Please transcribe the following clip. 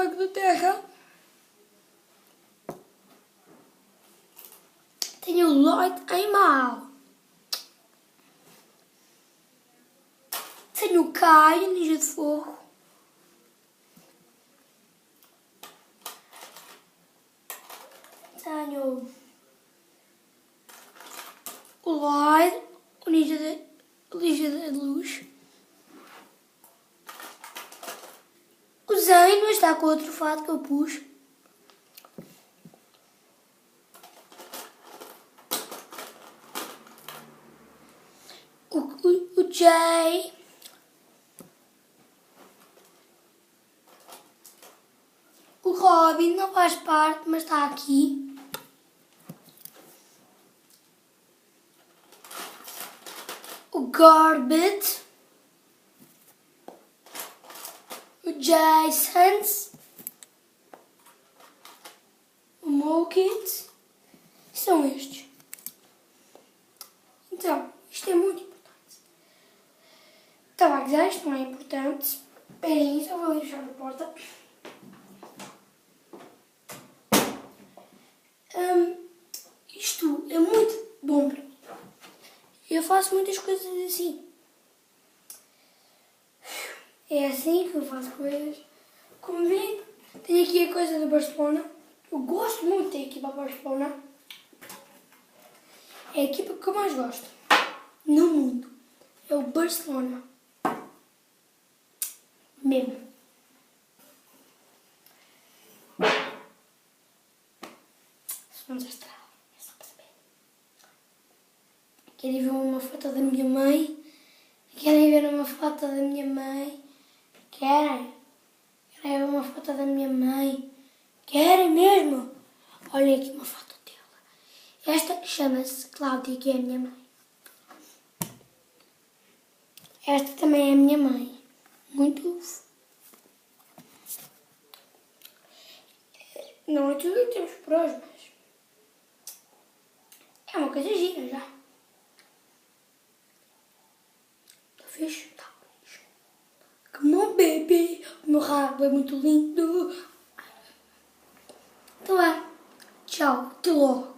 debaixo da terra. Tenho o Lloyd em mal. Tenho o Caio, ninja de fogo. Tenho o Lloyd, o ninja de luz. O Zane, mas está com outro fato que eu pus. O Jay. O Robin não faz parte, mas está aqui. O Garbett. O Jason. O Mokit. São estes. Então, isto é muito importante. Estava a dizer, isto não é importante. Esperem, só vou fechar a porta. Isto é muito bom para mim. Eu faço muitas coisas assim. É assim que eu faço coisas. Como vêem, tenho aqui a coisa do Barcelona. Eu gosto muito da equipa Barcelona. É a equipa que eu mais gosto no mundo. É o Barcelona. Mesmo. Vamos à estrada. É só para saber. Querem ver uma foto da minha mãe? Querem ver uma foto da minha mãe? Querem? Querem ver uma foto da minha mãe? Querem mesmo? Olhem aqui uma foto dela. Esta chama-se Cláudia, que é a minha mãe. Esta também é a minha mãe. Muito. Não é tudo que temos por hoje, mas é uma coisa gira já. Está fixe? Está fixe. Come on, baby. O meu rabo é muito lindo. Então é. Tchau. Até logo.